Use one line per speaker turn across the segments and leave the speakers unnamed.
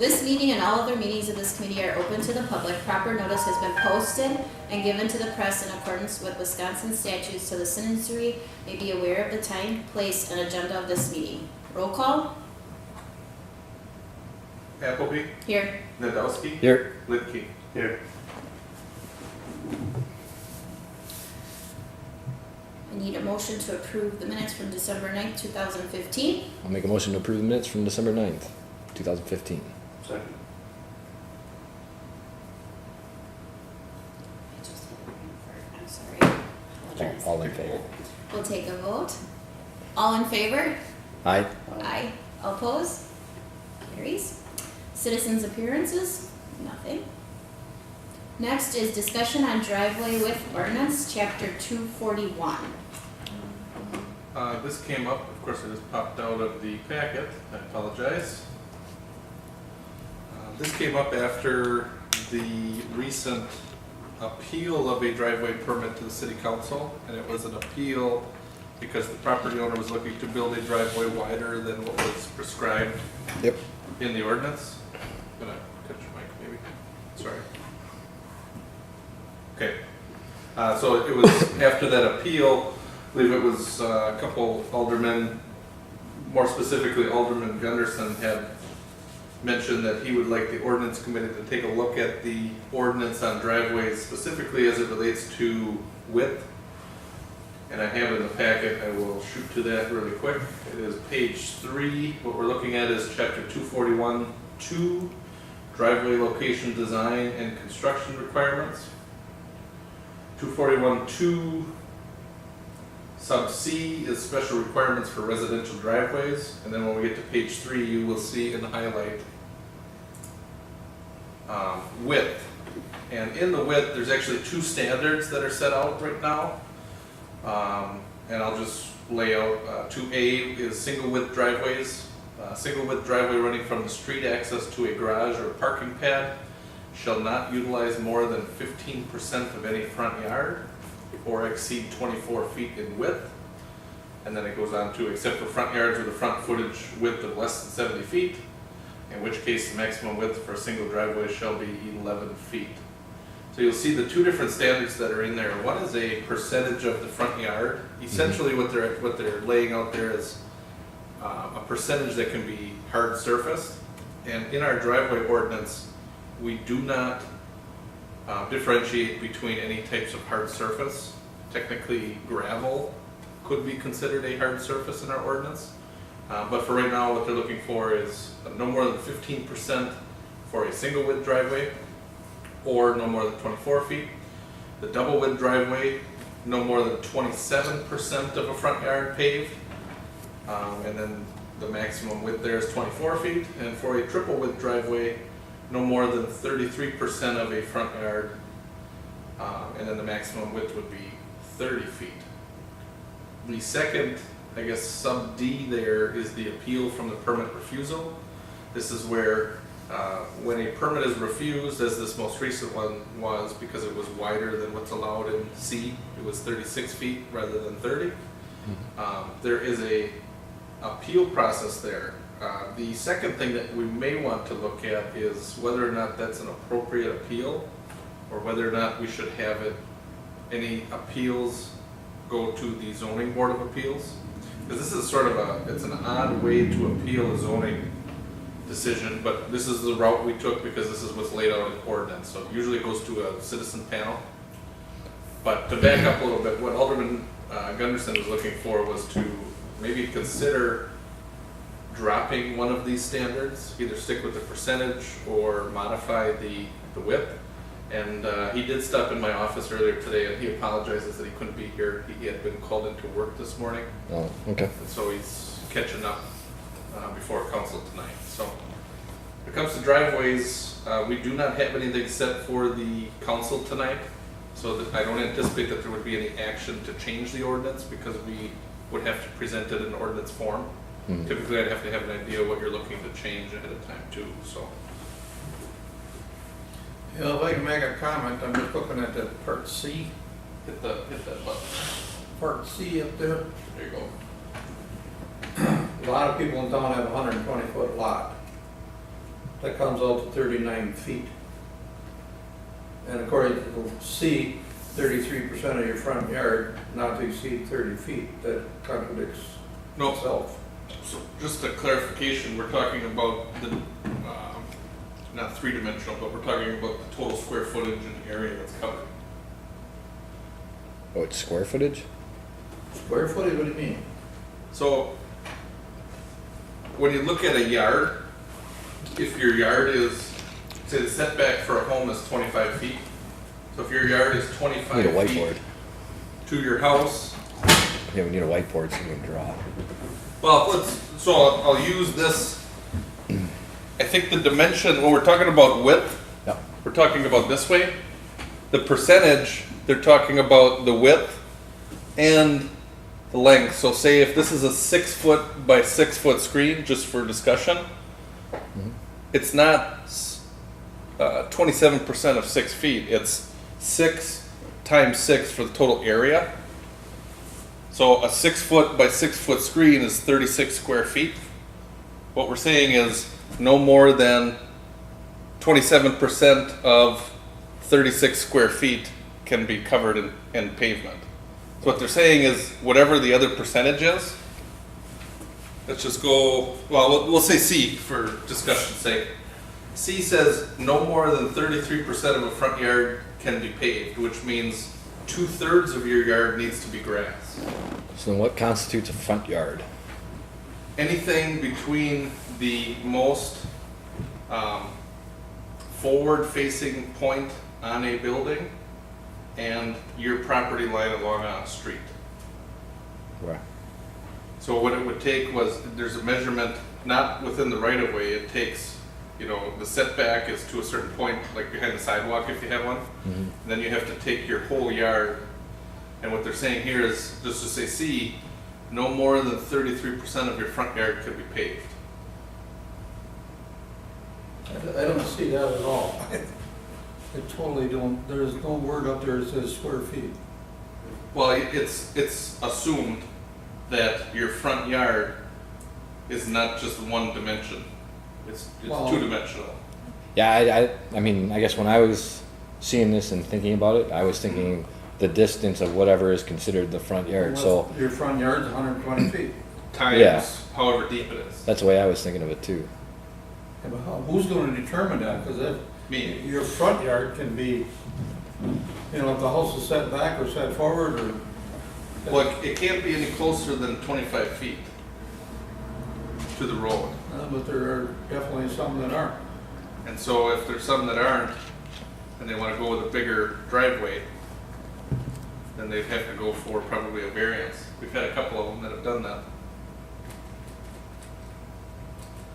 This meeting and all other meetings of this committee are open to the public. Proper notice has been posted and given to the press in accordance with Wisconsin statutes, so the citizenry may be aware of the time, place, and agenda of this meeting. Roll call.
Appleby,
Here.
Nadowski,
Here.
Lidke. Here.
I need a motion to approve the minutes from December 9th, 2015.
I'll make a motion to approve the minutes from December 9th, 2015.
Second.
I'm sorry. Apologize.
All in favor?
We'll take a vote. All in favor?
Aye.
Aye. All opposed? Carries. Citizens' appearances? Nothing. Next is discussion on driveway width ordinance, chapter 241.
This came up, of course, it just popped out of the packet. I apologize. This came up after the recent appeal of a driveway permit to the city council, and it was an appeal because the property owner was looking to build a driveway wider than what was prescribed
Yep.
in the ordinance. Gonna cut your mic, maybe. Sorry. Okay. So it was after that appeal, I believe it was a couple aldermen, more specifically Alderman Gunderson had mentioned that he would like the ordinance committee to take a look at the ordinance on driveways specifically as it relates to width. And I have it in the packet, I will shoot to that really quick. It is page 3. What we're looking at is chapter 241-2, driveway location design and construction requirements. 241-2 sub C is special requirements for residential driveways. And then when we get to page 3, you will see in the highlight width. And in the width, there's actually 2 standards that are set out right now. And I'll just lay out 2A is single width driveways. Single width driveway running from the street access to a garage or parking pad shall not utilize more than 15% of any front yard or exceed 24 feet in width. And then it goes on to except for front yards with a front footage width of less than 70 feet, in which case the maximum width for a single driveway shall be 11 feet. So you'll see the 2 different standards that are in there. One is a percentage of the front yard. Essentially what they're laying out there is a percentage that can be hard surfaced. And in our driveway ordinance, we do not differentiate between any types of hard surface. Technically, gravel could be considered a hard surface in our ordinance. But for right now, what they're looking for is no more than 15% for a single width driveway, or no more than 24 feet. The double width driveway, no more than 27% of a front yard paved. And then the maximum width there is 24 feet. And for a triple width driveway, no more than 33% of a front yard. And then the maximum width would be 30 feet. The second, I guess, sub D there is the appeal from the permit refusal. This is where when a permit is refused, as this most recent one was, because it was wider than what's allowed in C, it was 36 feet rather than 30. There is a appeal process there. The second thing that we may want to look at is whether or not that's an appropriate appeal, or whether or not we should have any appeals go to the zoning board of appeals. Because this is sort of it's an odd way to appeal a zoning decision, but this is the route we took because this is what's laid out in ordinance. So usually it goes to a citizen panel. But to back up a little bit, what Alderman Gunderson was looking for was to maybe consider dropping one of these standards, either stick with the percentage or modify the width. And he did stop in my office earlier today, and he apologizes that he couldn't be here. He had been called into work this morning.
Oh, okay.
And so he's catching up before council tonight. So when it comes to driveways, we do not have anything set for the council tonight. So that I don't anticipate that there would be any action to change the ordinance, because we would have to present it in ordinance form. Typically, I'd have to have an idea what you're looking to change ahead of time too. So.
Yeah, if I can make a comment, I'm just looking at that part C.
Hit that button.
Part C up there.
There you go.
A lot of people in town have a 120-foot lot. that comes out to 39 feet. And according to C, 33% of your front yard not to exceed 30 feet. That contradicts
No,
itself.
so just a clarification, we're talking about the, not three-dimensional, but we're talking about the total square footage and area that's covered.
Oh, it's square footage?
Square footage, what do you mean?
So, when you look at a yard, if your yard is, say the setback for a home is 25 feet, so if your yard is
Need a
25 feet
whiteboard.
to your house,
Yeah, we need a whiteboard so we can draw.
well, I'll use this. I think the dimension, when we're talking about width,
Yep.
we're talking about this way. The percentage, they're talking about the width and the length. So say if this is a 6 foot by 6 foot screen, just for discussion, it's not 27% of 6 feet. It's 6 times 6 for the total area. So a 6 foot by 6 foot screen is 36 square feet. What we're saying is no more than 27% of 36 square feet can be covered in pavement. So what they're saying is whatever the other percentage is, let's just go, well, we'll say C for discussion's sake. C says no more than 33% of a front yard can be paved, which means 2/3 of your yard needs to be grass.
So then what constitutes a front yard?
Anything between the most forward-facing point on a building and your property line along a street.
Where?
So what it would take was, there's a measurement, not within the right-of-way, it takes, you know, the setback is to a certain point, like behind the sidewalk if you have one. And then you have to take your whole yard, and what they're saying here is, just to say C, no more than 33% of your front yard could be paved.
I don't see that at all. I totally don't, there's no word up there that says square feet.
Well, it's assumed that your front yard is not just one dimension. It's
Well-
two-dimensional.
Yeah, I mean, I guess when I was seeing this and thinking about it, I was thinking the distance of whatever is considered the front yard. So
Your front yard's 120 feet.
Times
Yeah.
however deep it is.
that's the way I was thinking of it too.
Yeah, but who's gonna determine that? Because if
Me.
your front yard can be, you know, if the house is set back or set forward or.
Well, it can't be any closer than 25 feet to the road.
But there are definitely some that aren't.
And so if there's some that aren't, and they want to go with a bigger driveway, then they'd have to go for probably a variance. We've had a couple of them that have done that.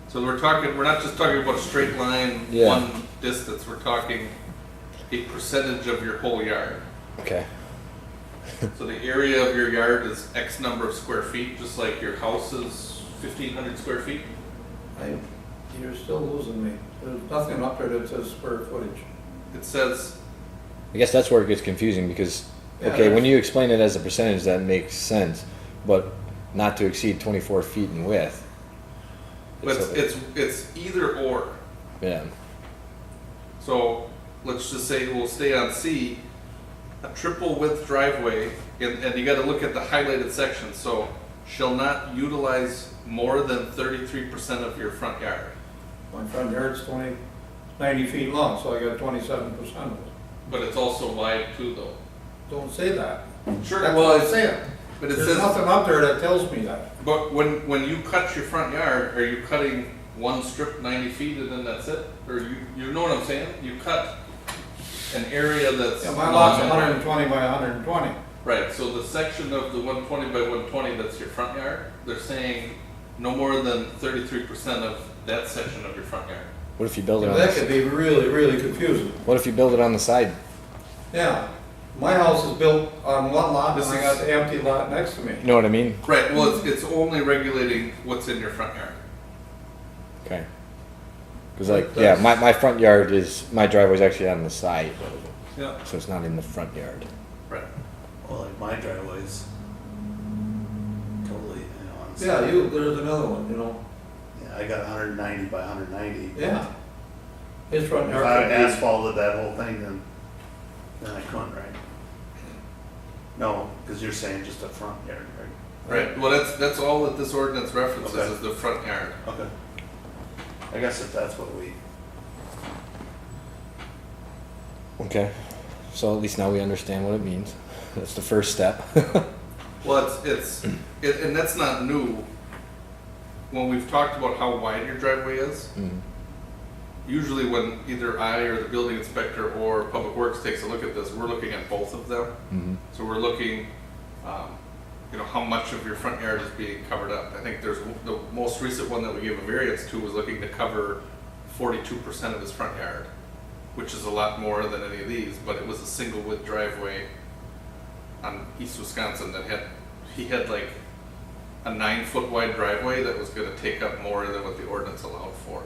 So we're not just talking about a straight line,
Yeah.
one distance, we're talking a percentage of your whole yard.
Okay.
So the area of your yard is X number of square feet, just like your house is 1,500 square feet.
You're still losing me. There's nothing up there that says square footage.
It says,
I guess that's where it gets confusing because,
Yeah,
okay, when
that's-
you explain it as a percentage, that makes sense, but not to exceed 24 feet in width.
but it's either or.
Yeah.
So let's just say we'll stay on C, a triple width driveway, and you gotta look at the highlighted section, so shall not utilize more than 33% of your front yard.
My front yard's 90 feet long, so I got 27% of it.
But it's also wide too though.
Don't say that.
Sure,
That's
well,
what I'm
it's,
saying.
but it
There's
says,
nothing up there that tells me that.
but when you cut your front yard, are you cutting one strip 90 feet and then that's it? Or you know what I'm saying? You cut an area that's.
Yeah, my lot's 120 by 120.
Right, so the section of the 120 by 120 that's your front yard, they're saying no more than 33% of that section of your front yard.
What if you build it on
That
the,
could be really, really confusing.
what if you build it on the side?
Yeah, my house is built on one lot, and
This
I
is-
got the empty lot next to me.
You know what I mean?
Right, well, it's only regulating what's in your front yard.
Okay. Because like, yeah, my front yard is, my driveway's actually on the side,
Yeah.
so it's not in the front yard.
Right.
Well, like my driveway's totally, you know, on the
Yeah,
side.
there's another one, you know.
Yeah, I got 190 by 190.
Yeah. His front
If
yard.
I
could be-
asphalted that whole thing, then I couldn't, right? No, because you're saying just a front yard, right?
Right, well, that's all that this ordinance references
Okay.
is the front yard.
Okay. I guess if that's what we,
Okay, so at least now we understand what it means. That's the first step.
Well, and that's not new. When we've talked about how wide your driveway is,
Mhm.
usually when either I or the building inspector or Public Works takes a look at this, we're looking at both of them.
Mhm.
So we're looking, how much of your front yard is being covered up. I think there's, the most recent one that we gave a variance to was looking to cover 42% of his front yard, which is a lot more than any of these, but it was a single width driveway on East Wisconsin that he had like a 9-foot wide driveway that was gonna take up more than what the ordinance allowed for.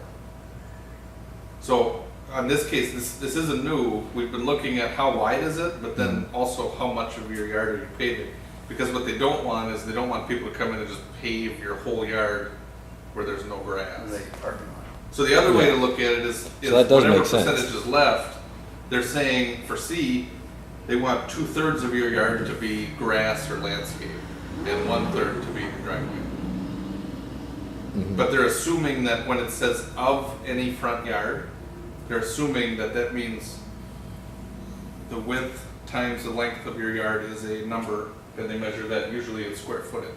So, on this case, this isn't new, we've been looking at how wide is it, but then also how much of your yard are you paving? Because what they don't want is, they don't want people to come in and just pave your whole yard where there's no grass.
like a parking lot.
So the other way to look at it is
that does
whatever
make sense.
percentage is left, they're saying for C, they want 2/3 of your yard to be grass or landscape, and 1/3 to be the driveway.
Mhm.
But they're assuming that when it says of any front yard, they're assuming that that means the width times the length of your yard is a number, and they measure that usually in square footage.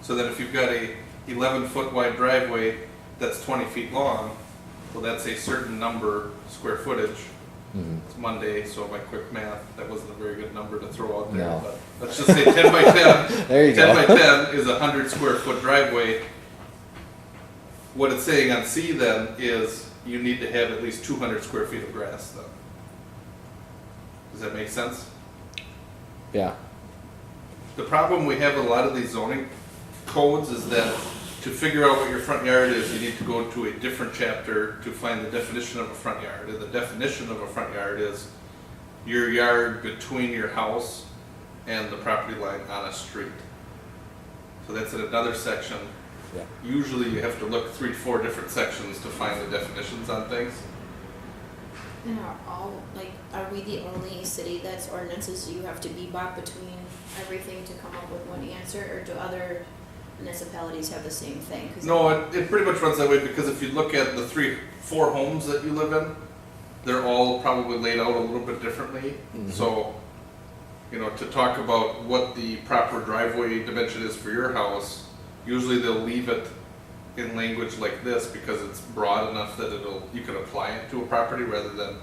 So that if you've got a 11-foot wide driveway that's 20 feet long, well, that's a certain number square footage.
Mhm.
It's Monday, so my quick math, that wasn't a very good number to throw out there,
No.
but let's just say 10 by 10.
There you
10
go.
by 10 is a 100 square foot driveway. What it's saying on C then is you need to have at least 200 square feet of grass then. Does that make sense?
Yeah.
The problem we have with a lot of these zoning codes is that to figure out what your front yard is, you need to go to a different chapter to find the definition of a front yard. And the definition of a front yard is your yard between your house and the property line on a street. So that's in another section.
Yeah.
Usually you have to look 3 to 4 different sections to find the definitions on things.
And are we the only city that's ordinances you have to be bought between everything to come up with one answer, or do other municipalities have the same thing? 'Cause
No, it pretty much runs that way because if you look at the 4 homes that you live in, they're all probably laid out a little bit differently.
Mhm.
So, to talk about what the proper driveway dimension is for your house, usually they'll leave it in language like this because it's broad enough that you can apply it to a property rather than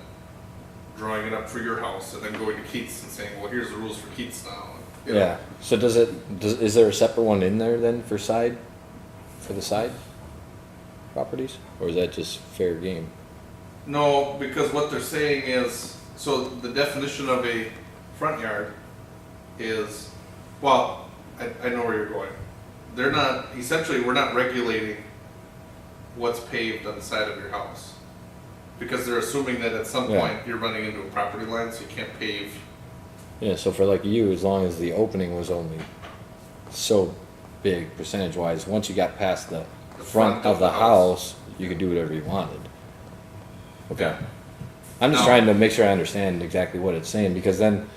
drawing it up for your house and then going to Keats and saying, well, here's the rules for Keats now.
Yeah. So is there a separate one in there then for the side properties? Or is that just fair game?
No, because what they're saying is, so the definition of a front yard is, well, I know where you're going. We're not regulating what's paved on the side of your house. Because they're assuming that at some
Yeah.
point you're running into a property line, so you can't pave.
Yeah, so for like you, as long as the opening was only so big percentage wise, once you got past the front of the house, you could do whatever you wanted. Okay. I'm just
No.
trying to make sure I understand exactly what it's saying, because then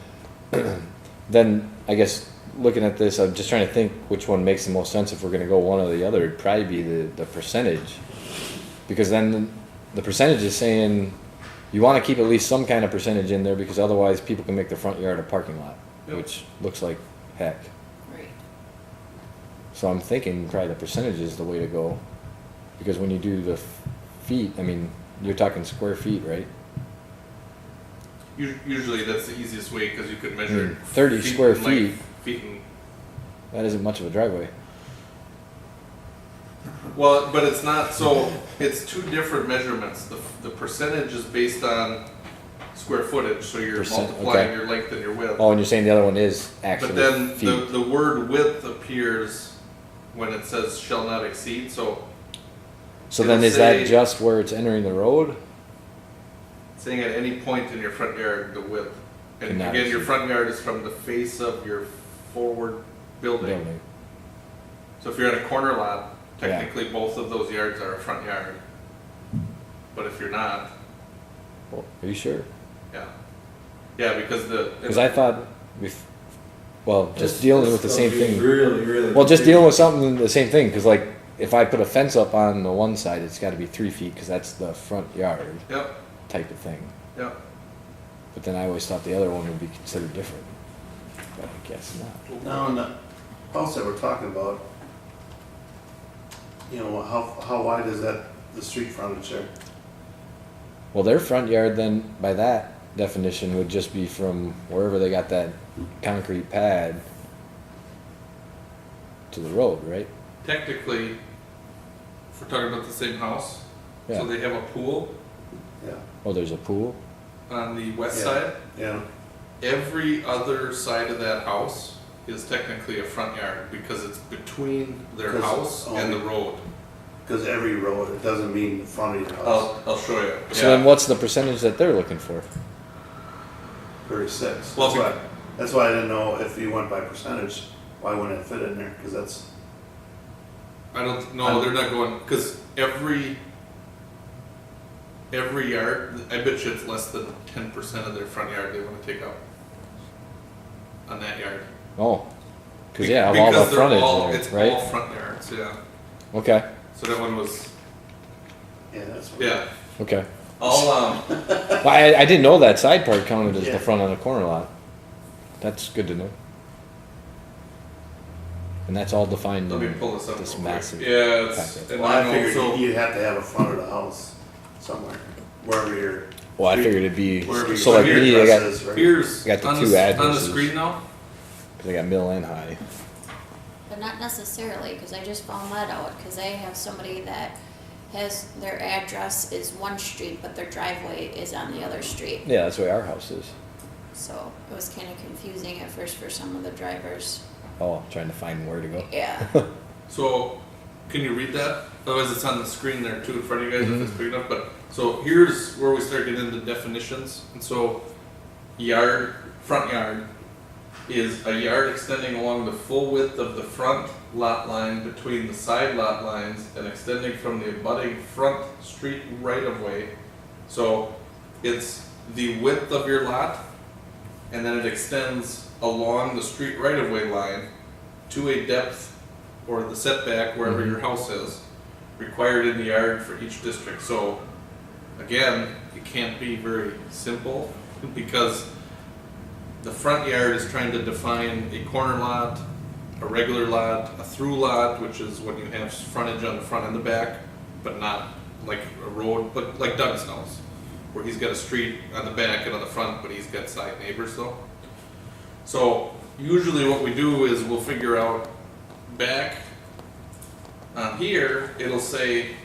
I guess looking at this, I'm just trying to think which one makes the most sense if we're gonna go one or the other. It'd probably be the percentage. Because then the percentage is saying you wanna keep at least some kind of percentage in there, because otherwise people can make their front yard a parking lot,
Yep.
which looks like heck.
Right.
So I'm thinking probably the percentage is the way to go, because when you do the feet, I mean, you're talking square feet, right?
Usually that's the easiest way, because you could measure
30 square
in length,
feet.
feet and
That isn't much of a driveway.
well, but it's not, so it's 2 different measurements. The percentage is based on square footage, so you're
Percent,
multiplying
okay.
your length and your width.
Oh, and you're saying the other one is
But
actually
then
feet.
the word width appears when it says shall not exceed, so
So
it'll
then is
say-
that just where it's entering the road?
saying at any point in your front yard, the width. And
Cannot
again, your
exceed.
front yard is from the face of your forward building.
Building.
So if you're at a corner lot,
Yeah.
technically both of those yards are a front yard. but if you're not,
Well, are you sure?
yeah. Yeah, because
Because I thought, well, just dealing with the same thing.
Really, really.
Well, just dealing with something, the same thing, because like, if I put a fence up on the one side, it's gotta be 3 feet, because that's the front yard
Yep,
type of thing.
yep.
But then I always thought the other one would be considered different. But I guess not.
Now, in the house that we're talking about, you know, how wide is that, the street frontage there?
Well, their front yard then, by that definition, would just be from wherever they got that concrete pad to the road, right?
Technically, if we're talking about the same house,
Yeah.
so they have a pool
Yeah,
Oh, there's a pool?
on the west
Yeah.
side.
yeah,
Every other side of that house is technically a front yard because it's between their
'Cause
house and the road.
because every road, it doesn't mean the front of your house,
I'll show you.
So then what's the percentage that they're looking for?
36.
Well,
That's why I didn't know if you went by percentage, why wouldn't it fit in there? Because that's,
I don't know, they're not going, because every yard, I bet you it's less than 10% of their front yard they want to take up on that yard.
Oh, because yeah, of all the
Because they're
frontage
all-
there,
It's
right?
all front yards, yeah.
Okay,
So that one was,
yeah, that's.
yeah.
okay.
I'll,
Well, I didn't know that side part counted as
Yeah.
the front on the corner lot. That's good to know. And that's all defined
let me
in
pull this up
this
real quick.
massive.
Yeah, it's,
packet.
and
Well, I
I know,
figured
so,
you'd have to have a front of the house somewhere, wherever you're.
Well, I figured it'd be,
Wherever
so
your
like me, I got,
address is, right?
here's,
I got the
on
two
the
addresses.
screen now,
cause I got middle and high.
But not necessarily, because I just found that out, because I have somebody that has, their address is one street, but their driveway is on the other street.
Yeah, that's the way our house is.
So it was kind of confusing at first for some of the drivers.
Oh, trying to find where to go.
Yeah.
so, can you read that? Otherwise it's on the screen there too in front of you guys if
Mhm.
it's big enough, but, so here's where we start getting into definitions, and so, yard, front yard is a yard extending along the full width of the front lot line between the side lot lines and extending from the abutting front street right of way. So it's the width of your lot, and then it extends along the street right of way line to a depth or the setback wherever
Mhm.
your house is, required in the yard for each district. So again, it can't be very simple because the front yard is trying to define a corner lot, a regular lot, a through lot, which is when you have frontage on the front and the back, but not like a road, but like Doug's house, where he's got a street on the back and on the front, but he's got side neighbors though. So usually what we do is we'll figure out back on here, it'll say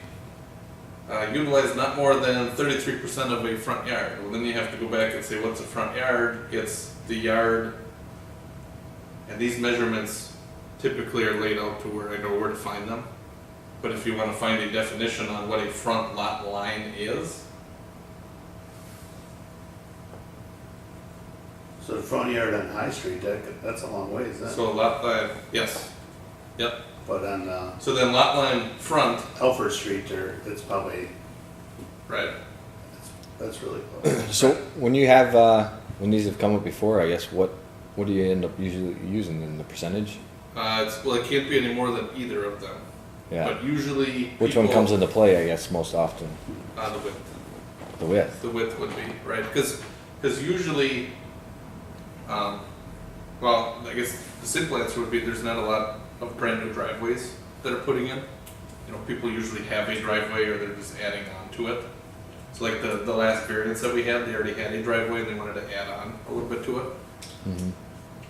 utilize not more than 33% of a front yard. Well, then you have to go back and say, what's a front yard? It's the yard, and these measurements typically are laid out to where I know where to find them. But if you want to find a definition on what a front lot line is,
So the front yard on High Street, that's a long ways, then.
so lot line, yes, yep.
But on
So then lot line front,
Alfred Street, there, it's probably,
right,
that's really close.
So when you have, when these have come up before, I guess, what do you end up usually using in the percentage?
well, it can't be any more than either of them.
Yeah.
But usually
Which one
people-
comes into play, I guess, most often?
The width.
The width.
The width would be, right, because usually, well, I guess the simple answer would be there's not a lot of brand new driveways that are putting in. You know, people usually have a driveway or they're just adding on to it. So like the last variance that we had, they already had a driveway and they wanted to add on a little bit to it.
Mm-hmm.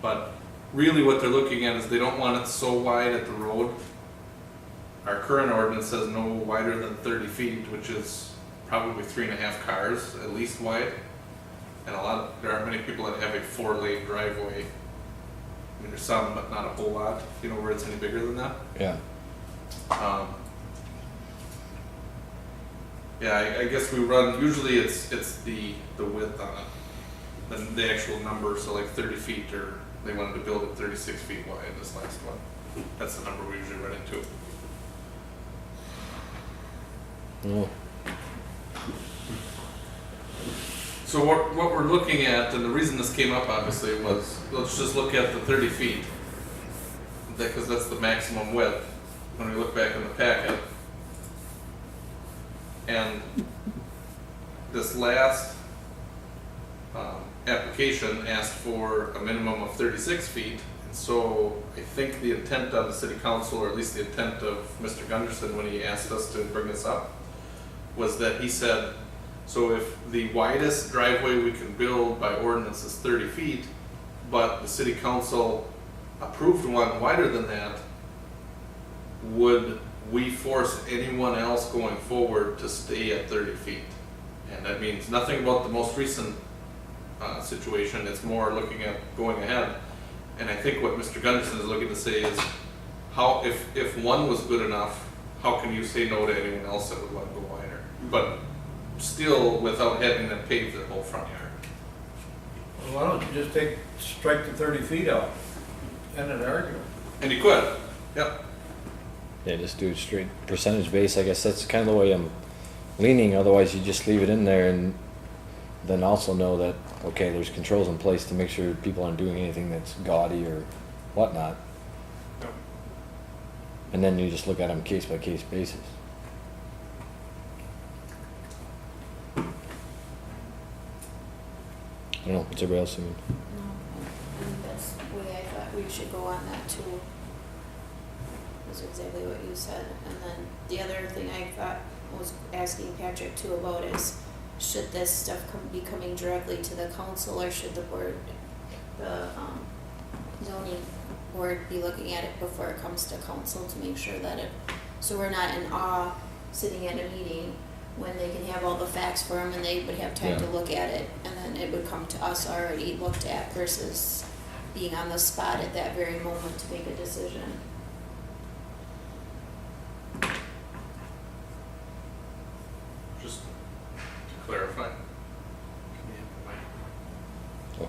But really what they're looking at is they don't want it so wide at the road. Our current ordinance says no wider than 30 feet, which is probably 3.5 cars at least wide. And there aren't many people that have a 4-lane driveway. I mean, there's some, but not a whole lot, you know, where it's any bigger than that.
Yeah.
Yeah, I guess we run, usually it's the width on it, the actual number, so like 30 feet, or they wanted to build it 36 feet wide, this last one. That's the number we usually run into.
Oh.
So what we're looking at, and the reason this came up obviously was, let's just look at the 30 feet. Because that's the maximum width, when we look back in the packet. And this last application asked for a minimum of 36 feet. And so I think the intent of the city council, or at least the intent of Mr. Gunderson when he asked us to bring this up, was that he said, so if the widest driveway we can build by ordinance is 30 feet, but the city council approved one wider than that, would we force anyone else going forward to stay at 30 feet? And that means nothing about the most recent situation, it's more looking at going ahead. And I think what Mr. Gunderson is looking to say is, how, if one was good enough, how can you say no to anyone else that would want to go wider? But still without having them pave the whole front yard.
Well, why don't you just strike the 30 feet out? End of the argument.
And you could, yep.
Yeah, just do it straight percentage base. I guess that's kind of the way I'm leaning. Otherwise, you just leave it in there and then also know that, okay, there's controls in place to make sure people aren't doing anything that's gaudy or whatnot.
Yep.
And then you just look at them case by case basis. I don't know, what's everybody else doing?
No, I think that's the way I thought we should go on that too. That's exactly what you said. And then the other thing I thought was asking Patrick too about is, should this stuff be coming directly to the council, or should the board, the zoning board be looking at it before it comes to council to make sure that so we're not in awe sitting at a meeting when they can have all the facts for them and they would have time to
Yeah.
look at it, and then it would come to us already looked at versus being on the spot at that very moment to make a decision.
Just to clarify.
Oh.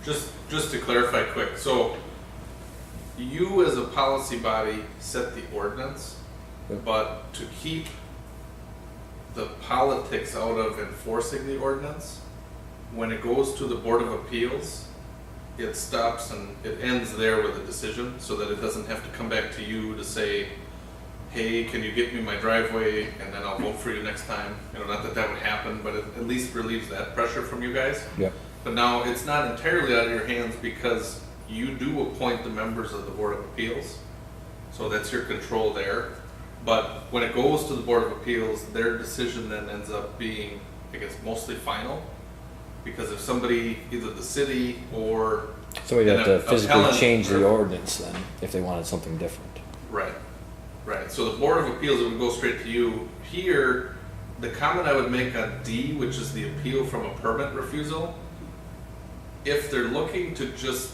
Just to clarify quick, so you as a policy body set the ordinance,
Yep.
but to keep the politics out of enforcing the ordinance, when it goes to the Board of Appeals, it stops and it ends there with a decision, so that it doesn't have to come back to you to say, hey, can you get me my driveway, and then I'll vote for you next time. You know, not that that would happen, but it at least relieves that pressure from you guys.
Yep.
But now it's not entirely out of your hands because you do appoint the members of the Board of Appeals. So that's your control there. But when it goes to the Board of Appeals, their decision then ends up being, I guess, mostly final. Because if somebody, either the city or
So we'd have
an
to physically
appellant-
change the ordinance then, if they wanted something different.
Right, right. So the Board of Appeals, it would go straight to you. Here, the comment I would make on D, which is the appeal from a permit refusal, if they're looking to just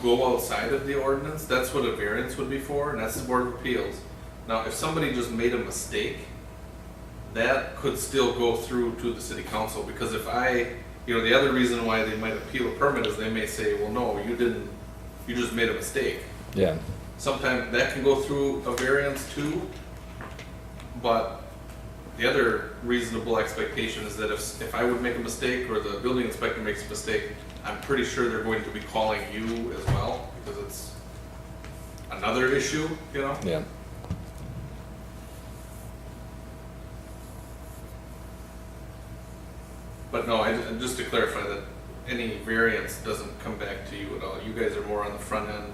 go outside of the ordinance, that's what a variance would be for, and that's the Board of Appeals. Now, if somebody just made a mistake, that could still go through to the city council, because if the other reason why they might appeal a permit is they may say, well, no, you didn't, you just made a mistake.
Yeah.
Sometimes that can go through a variance too, but the other reasonable expectation is that if I would make a mistake or the building inspector makes a mistake, I'm pretty sure they're going to be calling you as well, because it's another issue, you know?
Yeah.
But no, just to clarify that any variance doesn't come back to you at all. You guys are more on the front end,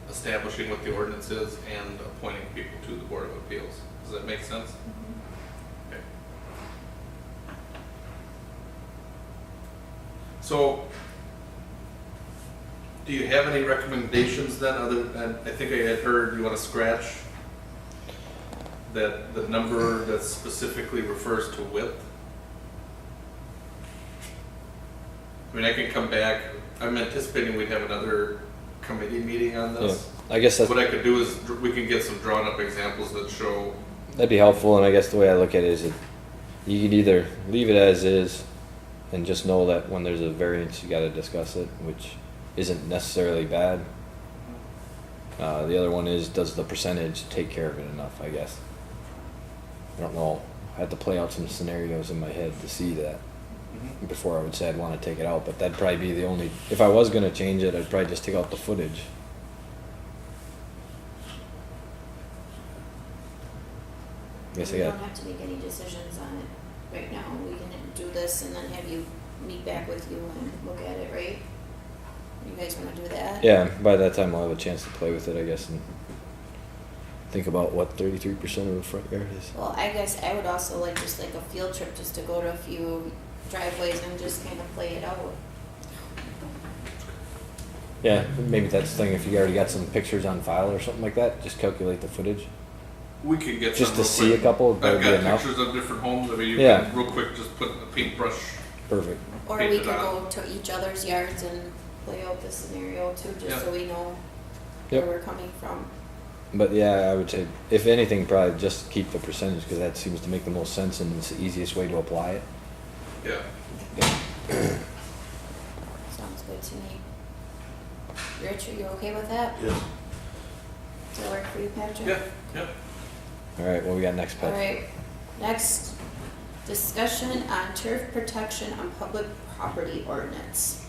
establishing what the ordinance is and appointing people to the Board of Appeals. Does that make sense? Okay. So, do you have any recommendations then, other than, I think I had heard you want to scratch that the number that specifically refers to width? I mean, I can come back, I'm anticipating we'd have another committee meeting on
Yeah.
this.
I guess that's,
What I could do is, we can get some drawn up examples that show,
that'd be helpful, and I guess the way I look at it is that you could either leave it as is and just know that when there's a variance, you gotta discuss it, which isn't necessarily bad. The other one is, does the percentage take care of it enough, I guess? I don't know I have to play out some scenarios in my head to see that
Mhm.
before I would say I'd wanna take it out, but that'd probably be the only, if I was gonna change it, I'd probably just take out the footage. Guess I
We
got,
don't have to make any decisions on it right now. We can do this and then have you meet back with you and look at it, right? You guys wanna do that?
yeah, by that time I'll have a chance to play with it, I guess, and think about what 33% of the front yard is.
Well, I guess I would also like just like a field trip just to go to a few driveways and just kind of play it out.
Yeah, maybe that's the thing, if you already got some pictures on file or something like that, just calculate the footage.
We could get
Just
some
to
real
see a
quick.
couple,
I've
that'd be
got
enough.
pictures of different homes, I mean, you
Yeah.
can real quick just put a paintbrush.
Perfect.
Or
Paint
we
it
could
on.
go to each other's yards and play out the scenario too,
Yeah.
just so we know
Yep.
where we're coming from.
But yeah, I would say, if anything, probably just keep the percentage, because that seems to make the most sense and it's the easiest way to apply it.
Yeah.
Sounds good to me. Rich, are you okay with that?
Yes.
Does that work for you, Patrick?
Yeah, yeah.
Alright, what we got next, Pat?
Alright, next, discussion on turf protection on public property ordinance.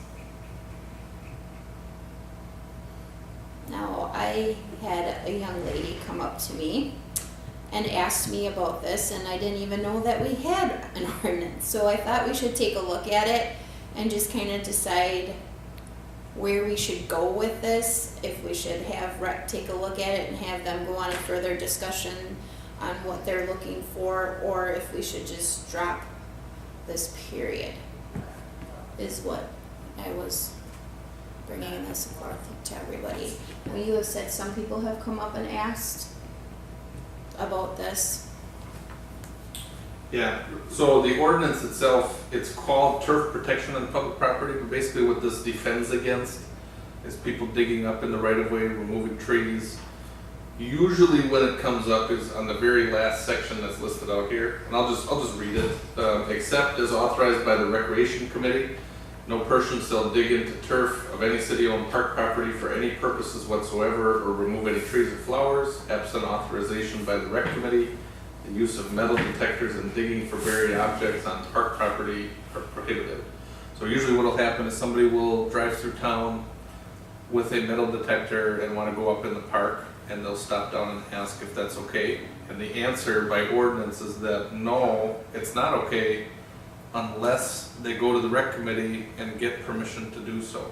Now, I had a young lady come up to me and asked me about this, and I didn't even know that we had an ordinance. So I thought we should take a look at it and just kind of decide where we should go with this, if we should have rec take a look at it and have them go on a further discussion on what they're looking for, or if we should just drop this period, is what I was bringing this forth to everybody. Now, you have said some people have come up and asked about this.
Yeah, so the ordinance itself, it's called turf protection on public property, but basically what this defends against is people digging up in the right of way, removing trees. Usually when it comes up is on the very last section that's listed out here, and I'll just read it. Except as authorized by the Recreation Committee, no person shall dig into turf of any city-owned park property for any purposes whatsoever or remove any trees or flowers, absent authorization by the Rec Committee. The use of metal detectors and digging for buried objects on park property are prohibited. So usually what'll happen is somebody will drive through town with a metal detector and wanna go up in the park, and they'll stop down and ask if that's okay. And the answer by ordinance is that no, it's not okay unless they go to the rec committee and get permission to do so.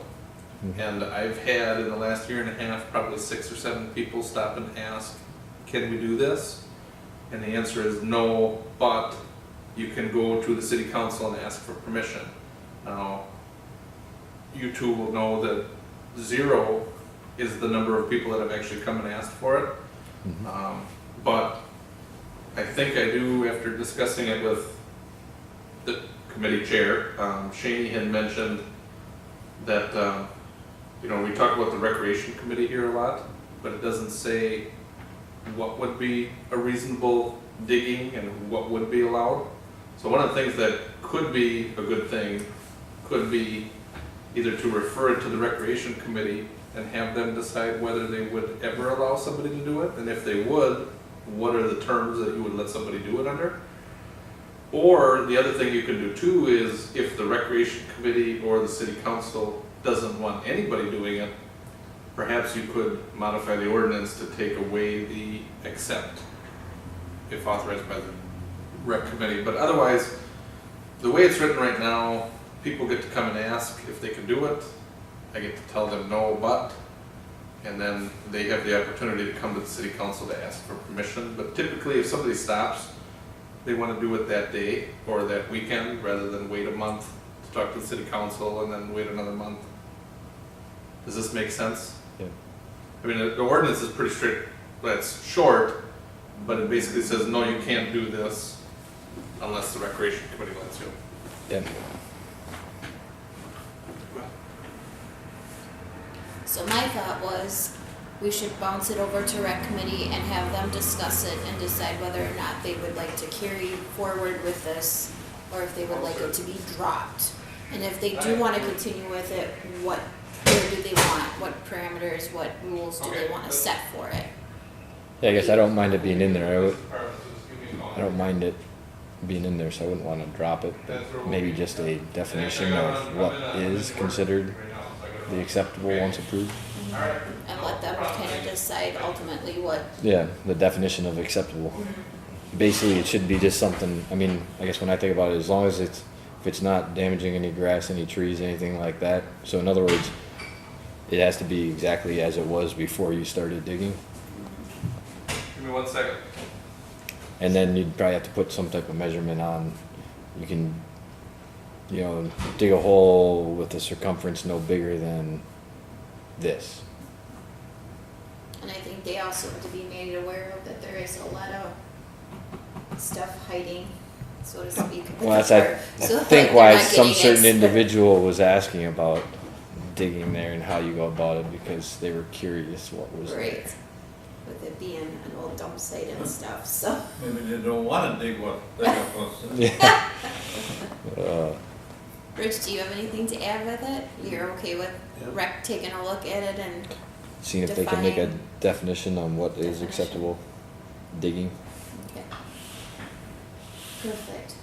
And I've had in the last year and a half, probably 6 or 7 people stop and ask, can we do this? And the answer is no, but you can go to the city council and ask for permission. Now, you two will know that 0 is the number of people that have actually come and asked for it. But I think I do, after discussing it with the committee chair, Shaney had mentioned that, we talk about the recreation committee here a lot, but it doesn't say what would be a reasonable digging and what would be allowed. So one of the things that could be a good thing could be either to refer it to the recreation committee and have them decide whether they would ever allow somebody to do it, and if they would, what are the terms that you would let somebody do it under? Or the other thing you can do too is if the recreation committee or the city council doesn't want anybody doing it, perhaps you could modify the ordinance to take away the except if authorized by the rec committee. But otherwise, the way it's written right now, people get to come and ask if they can do it. I get to tell them no, but, and then they have the opportunity to come to the city council to ask for permission. But typically, if somebody stops, they want to do it that day or that weekend rather than wait a month to talk to the city council and then wait another month. Does this make sense?
Yeah.
I mean, the ordinance is pretty strict, but it's short, but it basically says, no, you can't do this unless the recreation committee lets you.
Yeah.
So my thought was, we should bounce it over to rec committee and have them discuss it and decide whether or not they would like to carry forward with this, or if they would like it to be dropped. And if they do wanna continue with it, where do they want, what parameters, what rules do they wanna set for it?
Yeah, I guess I don't mind it being in there. I don't mind it being in there, so I wouldn't wanna drop it. But
That's where we'll
maybe
be.
just a definition of what is considered the acceptable once approved.
And let them kind of decide ultimately what,
Yeah, the definition of acceptable. Basically, it should be just something, I mean, I guess when I think about it, as long as if it's not damaging any grass, any trees, anything like that. So in other words, it has to be exactly as it was before you started digging.
Give me 1 second.
And then you'd probably have to put some type of measurement on, you can, you know, dig a hole with a circumference no bigger than this.
and I think they also have to be made aware of that there is a lot of stuff hiding, so to speak. with
Well, that's,
the
I
part. So,
think
like,
why
they're not
some
getting
certain
it.
individual was asking about digging there and how you go about it, because they were curious what was there.
Right, with it being an old dump site and stuff, so.
Maybe they don't wanna dig what they got posted.
Yeah.
Rich, do you have anything to add with it? You're okay with
Yep.
rec taking a look at it and,
Seeing if they can make a
Define-
definition on what is
Definition.
acceptable digging.
okay. Perfect.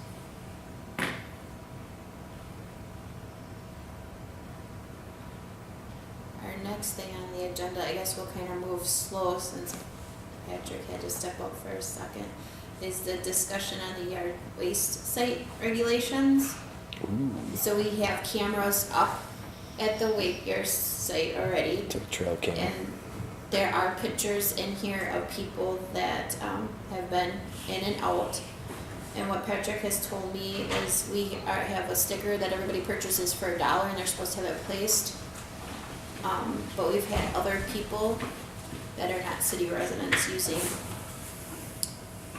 Our next thing on the agenda, I guess we'll kind of move slow since Patrick had to step up for a second, is the discussion on the yard waste site regulations. So we have cameras up at the Weyauwega site already.
To the trail camera.
And there are pictures in here of people that have been in and out. And what Patrick has told me is we have a sticker that everybody purchases for $1 and they're supposed to have it placed. But we've had other people that are not city residents using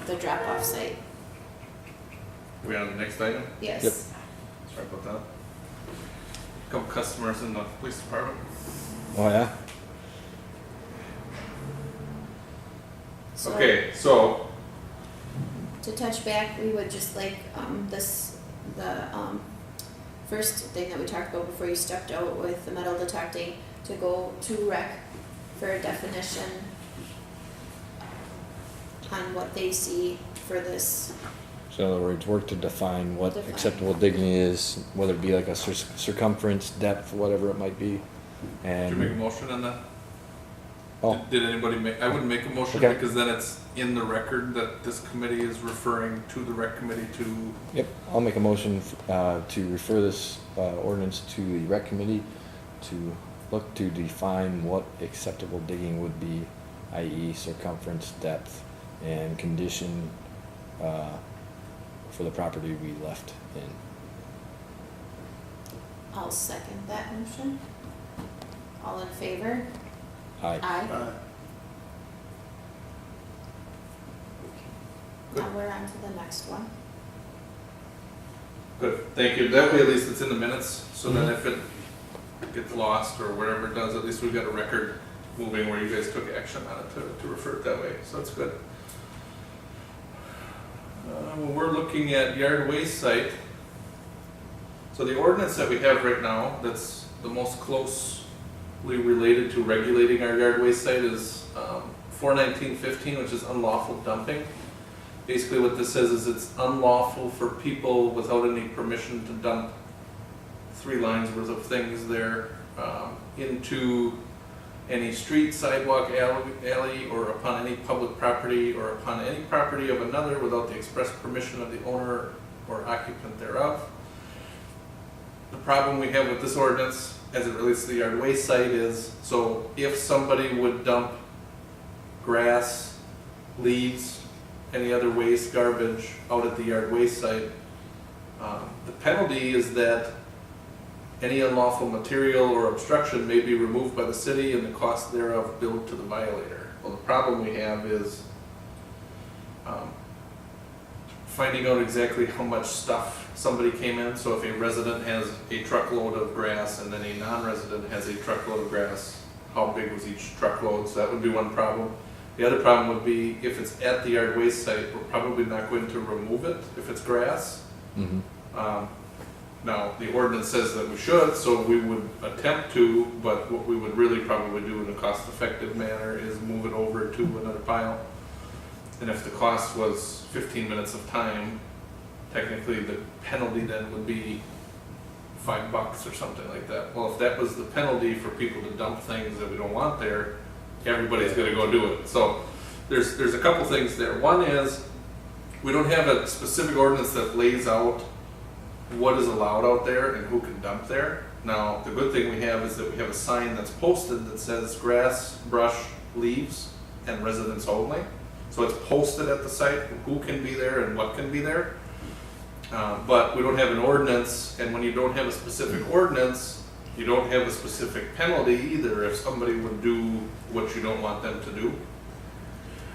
the drop-off site.
We on the next item?
Yes.
Yep.
Sorry about that. Couple customers in the police department.
Oh, yeah?
So-
Okay, so,
To touch back, we would just like, the first thing that we talked about before you stepped out with the metal detecting, to go to rec for a definition on what they see for this.
So in other words, work to define what
Define.
acceptable digging is, whether it be like a circumference, depth, whatever it might be.
did you make a
And,
motion on that?
oh,
Did anybody make, I wouldn't make a motion
Okay.
because then it's in the record that this committee is referring to the rec committee to,
yep, I'll make a motion to refer this ordinance to the rec committee to look to define what acceptable digging would be, i.e. circumference, depth, and condition for the property we left in.
I'll second that motion. All in favor?
Aye.
Aye. Now we're on to the next one.
good, thank you. That way at least it's in the minutes, so then if it gets lost or wherever it does, at least we've got a record moving where you guys took action on it to refer it that way, so that's good. When we're looking at yard waste site, so the ordinance that we have right now, that's the most closely related to regulating our yard waste site is 41915, which is unlawful dumping. Basically what this says is it's unlawful for people without any permission to dump 3 lines worth of things there into any street, sidewalk, alley, or upon any public property, or upon any property of another without the express permission of the owner or occupant thereof. The problem we have with this ordinance, as it relates to the yard waste site, is, so if somebody would dump grass, leaves, any other waste, garbage, out at the yard waste site, the penalty is that any unlawful material or obstruction may be removed by the city and the cost thereof billed to the violator. Well, the problem we have is finding out exactly how much stuff somebody came in. So if a resident has a truckload of grass and then a non-resident has a truckload of grass, how big was each truckload? So that would be one problem. The other problem would be if it's at the yard waste site, we're probably not going to remove it if it's grass.
Mm-hmm.
Now, the ordinance says that we should, so we would attempt to, but what we would really probably do in a cost-effective manner is move it over to another pile. And if the cost was 15 minutes of time, technically the penalty then would be $5 or something like that. Well, if that was the penalty for people to dump things that we don't want there, everybody's gonna go do it. So there's a couple things there. One is, we don't have a specific ordinance that lays out what is allowed out there and who can dump there. Now, the good thing we have is that we have a sign that's posted that says grass, brush, leaves, and residents only. So it's posted at the site, who can be there and what can be there. But we don't have an ordinance, and when you don't have a specific ordinance, you don't have a specific penalty either if somebody would do what you don't want them to do.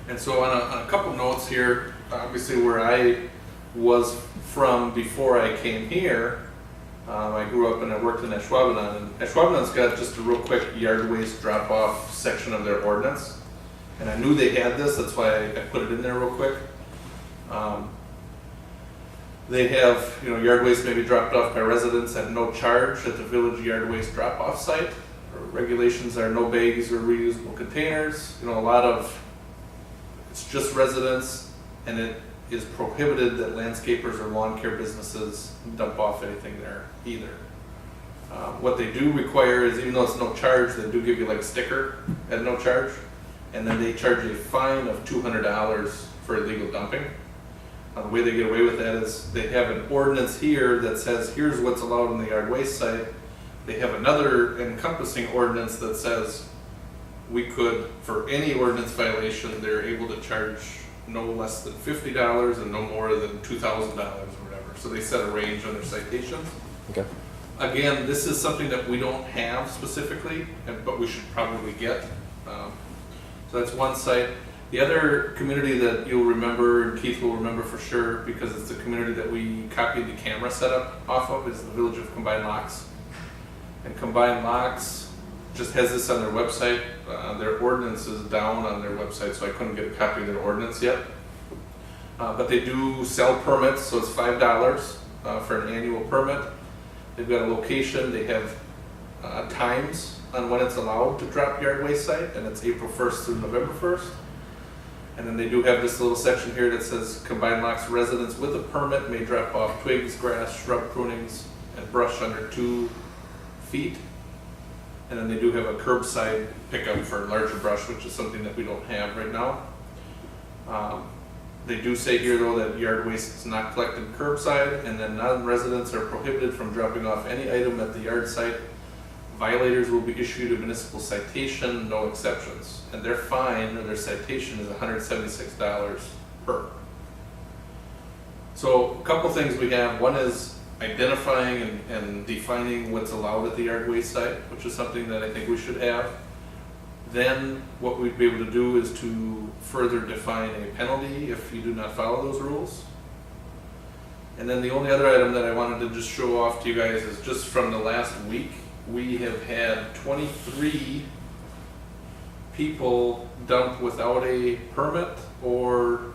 And so on a couple notes here, obviously where I was from before I came here, I grew up and I worked in Weyauwega, and Weyauwega's got just a real quick yard waste drop-off section of their ordinance. And I knew they had this, that's why I put it in there real quick. They have, yard waste may be dropped off by residents at no charge at the village yard waste drop-off site. Regulations are no bags or reusable containers, it's just residents, and it is prohibited that landscapers or lawn care businesses dump off anything there either. What they do require is, even though it's no charge, they do give you like a sticker at no charge, and then they charge a fine of $200 for illegal dumping. The way they get away with that is they have an ordinance here that says here's what's allowed on the yard waste site. They have another encompassing ordinance that says we could, for any ordinance violation, they're able to charge no less than $50 and no more than $2,000 or whatever. So they set a range on their citations.
Okay.
Again, this is something that we don't have specifically, but we should probably get. So that's one site. The other community that you'll remember, and Keith will remember for sure, because it's the community that we copied the camera setup off of, is the village of Combined Locks. And Combined Locks just has this on their website. Their ordinance is down on their website, so I couldn't get a copy of their ordinance yet. But they do sell permits, so it's $5 for an annual permit. They've got a location, they have times on when it's allowed to drop yard waste site, and it's April 1st through November 1st. And then they do have this little section here that says Combined Locks residents with a permit may drop off twigs, grass, shrub prunings, and brush under 2 feet. And then they do have a curbside pickup for larger brush, which is something that we don't have right now. They do say here though that yard waste is not collected curbside, and then non-residents are prohibited from dropping off any item at the yard site. Violators will be issued a municipal citation, no exceptions. And their fine or their citation is $176 per. So a couple things we have. One is identifying and defining what's allowed at the yard waste site, which is something that I think we should have. Then what we'd be able to do is to further define a penalty if you do not follow those rules. And then the only other item that I wanted to just show off to you guys is just from the last week, we have had 23 people dump without a permit, or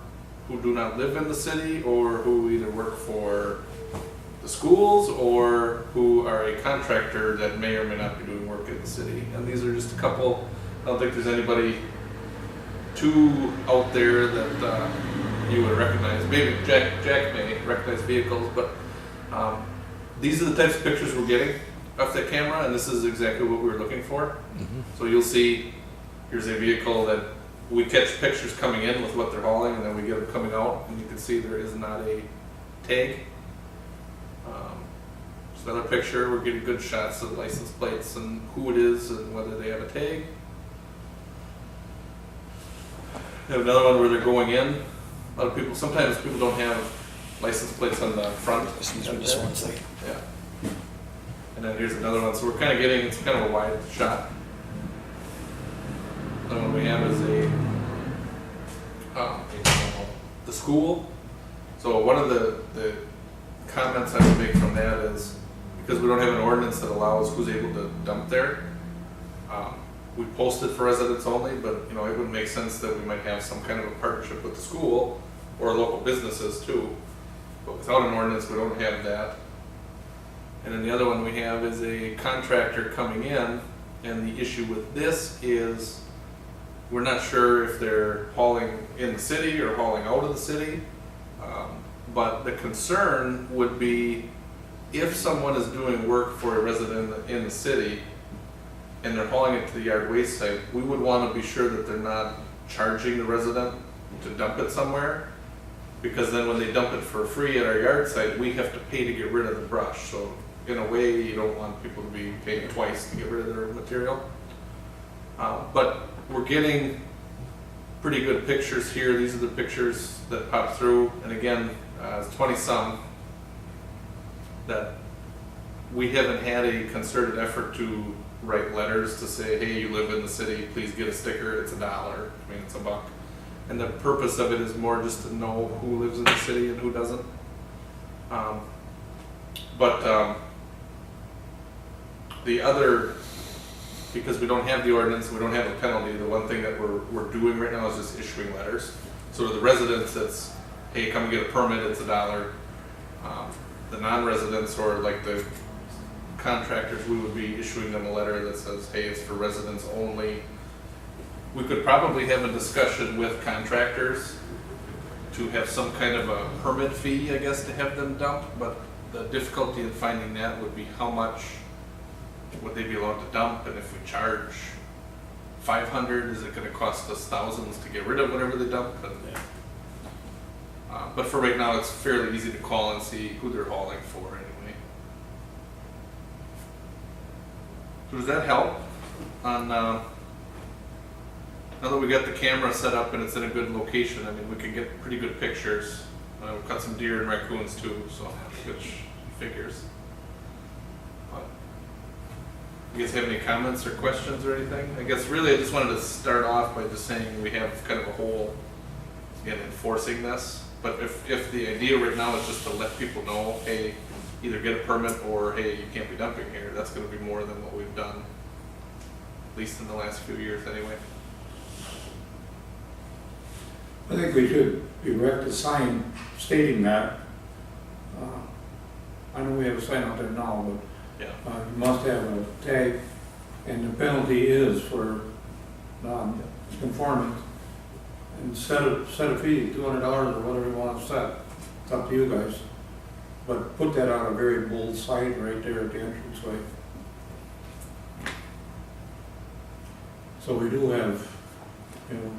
who do not live in the city, or who either work for the schools, or who are a contractor that may or may not be doing work in the city. And these are just a couple. I don't think there's anybody too out there that you would recognize. Maybe Jack may recognize vehicles, but these are the types of pictures we're getting off that camera, and this is exactly what we were looking for. Mm-hmm. So you'll see, here's a vehicle that we catch pictures coming in with what they're hauling, and then we get them coming out, and you can see there is not a tag. Just another picture, we're getting good shots of license plates and who it is and whether they have a tag. We have another one where they're going in. A lot of people, sometimes people don't have license plates on the front.
Excuse me just one second.
Yeah. And then here's another one. So we're kind of getting, it's kind of a wide shot. Another one we have is the school. So one of the comments I would make from that is, because we don't have an ordinance that allows who's able to dump there, we post it for residents only, but it wouldn't make sense that we might have some kind of a partnership with the school or local businesses too. But without an ordinance, we don't have that. And then the other one we have is a contractor coming in, and the issue with this is we're not sure if they're hauling in the city or hauling out of the city. But the concern would be if someone is doing work for a resident in the city and they're hauling it to the yard waste site, we would want to be sure that they're not charging the resident to dump it somewhere. Because then when they dump it for free at our yard site, we have to pay to get rid of the brush. So in a way, you don't want people to be paying twice to get rid of their material. But we're getting pretty good pictures here. These are the pictures that pop through. And again, it's 20-some that we haven't had a concerted effort to write letters to say, hey, you live in the city, please get a sticker, it's $1. I mean, it's $1. And the purpose of it is more just to know who lives in the city and who doesn't. The other, because we don't have the ordinance, we don't have a penalty, the one thing that we're doing right now is just issuing letters. So to the residents, it's, hey, come get a permit, it's $1. The non-residents or like the contractors, we would be issuing them a letter that says, hey, it's for residents only. We could probably have a discussion with contractors to have some kind of a permit fee, I guess, to have them dump, but the difficulty in finding that would be how much would they be allowed to dump, and if we charge $500, is it gonna cost us thousands to get rid of whatever they dump? And, but for right now, it's fairly easy to call and see who they're hauling for anyway. So does that help on, now that we got the camera set up and it's in a good location, I mean, we can get pretty good pictures. We've got some deer and raccoons too, so which figures. But you guys have any comments or questions or anything? I guess really I just wanted to start off by just saying we have kind of a hole in enforcing this. But if the idea right now is just to let people know, hey, either get a permit or hey, you can't be dumping here, that's going to be more than what we've done, at least in the last few years anyway.
I think we should erect a sign stating that. I know we have a sign out there now, but
Yeah.
you must have a tag, and the penalty is for non-conforming. And set a fee, $200 or whatever you want to set. It's up to you guys. But put that on a very bold sign right there at the entranceway. So we do have,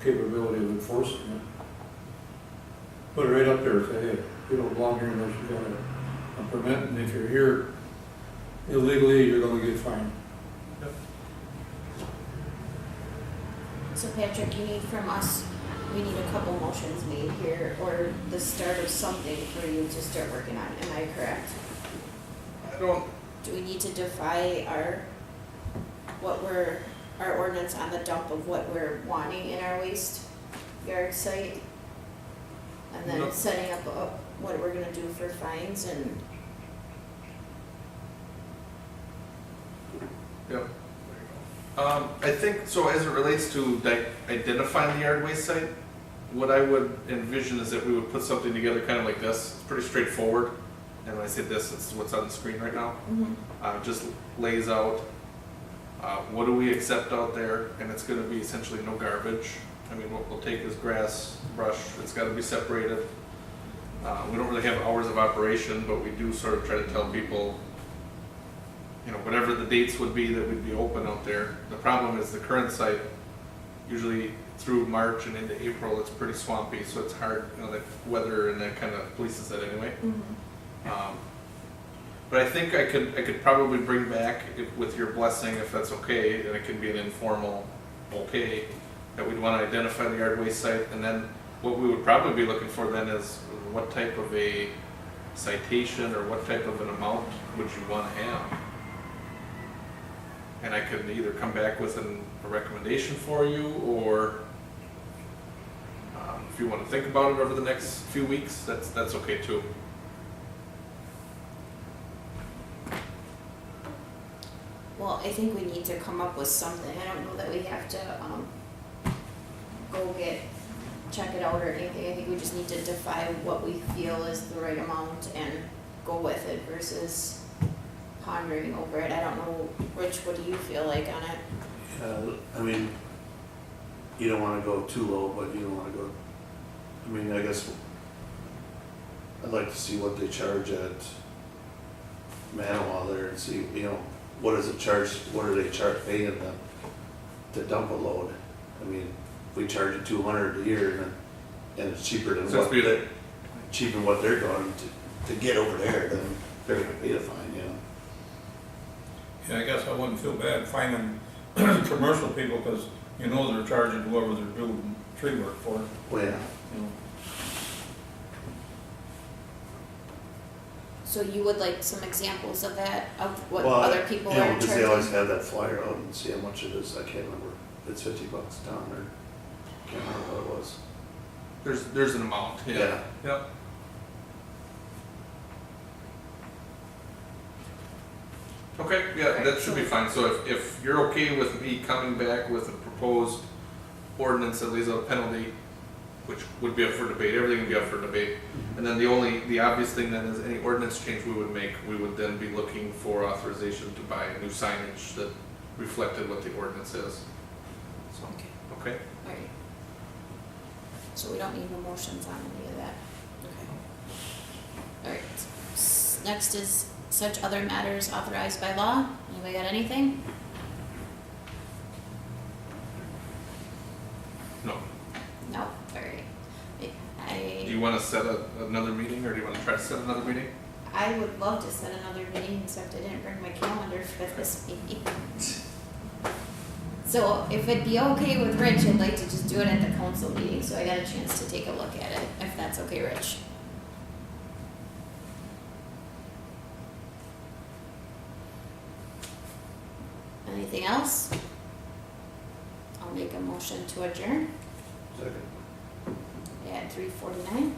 capability of enforcing it. Put it right up there, say, hey, you don't belong here unless you got a permit, and if you're here illegally, you're gonna get fined.
So Patrick, you need from us, we need a couple motions made here, or the start of something for you to start working on, am I correct?
I don't,
Do we need to defy our ordinance on the dump of what we're wanting in our waste yard site? And then
No.
setting up what we're gonna do for fines and,
Yep. I think, so as it relates to identifying the yard waste site, what I would envision is that we would put something together kind of like this. It's pretty straightforward. And when I say this, it's what's on the screen right now. Just lays out, what do we accept out there? And it's gonna be essentially no garbage. I mean, what we'll take is grass, brush, it's gotta be separated. We don't really have hours of operation, but we do sort of try to tell people, whatever the dates would be that we'd be open out there. The problem is the current site, usually through March and into April, it's pretty swampy, so it's hard, the weather and that kind of polices that anyway. But I think I could probably bring back, with your blessing, if that's okay, and it can be an informal okay, that we'd want to identify the yard waste site, and then what we would probably be looking for then is what type of a citation or what type of an amount would you want to have? And I could either come back with a recommendation for you, or if you want to think about it over the next few weeks, that's okay too.
well, I think we need to come up with something. I don't know that we have to, check it out or anything. I think we just need to define what we feel is the right amount and go with it versus pondering over it. I don't know, Rich, what do you feel like on it?
I mean, you don't wanna go too low, but you don't wanna go, I mean, I guess I'd like to see what they charge at Manawa there and see, what does it charge, what do they charge paying them to dump a load? I mean, if we charge it 200 a year and it's cheaper than
So it's be-
cheaper than what they're going to get over there, then they're gonna pay the fine,
Yeah, I guess I wouldn't feel bad finding commercial people, because you know they're charging whoever they're doing tree work for,
Well, yeah.
you know.
So you would like some examples of that, of what
Well,
other people are
because they always
charging?
have that flyer out and see how much it is, I can't remember, it's $50 a ton, or, can't remember what it was.
There's an amount, yeah.
Yeah.
Yep. Okay, yeah, that should be fine. So if you're okay with me coming back with a proposed ordinance that lays out a penalty, which would be up for debate, everything would be up for debate. And then the obvious thing then is any ordinance change we would make, we would then be looking for authorization to buy new signage that reflected what the ordinance is. So,
Okay.
okay?
Alright. So we don't need no motions on any of that, okay. Alright, next is such other matters authorized by law. Anybody got anything?
No.
No, alright.
Do you want to set another meeting, or do you want to try to set another meeting?
I would love to set another meeting, except I didn't bring my calendar for this meeting. So if it'd be okay with Rich, I'd like to just do it at the council meeting, so I got a chance to take a look at it, if that's okay, Rich. Anything else? I'll make a motion to adjourn
Second.
at 3:49.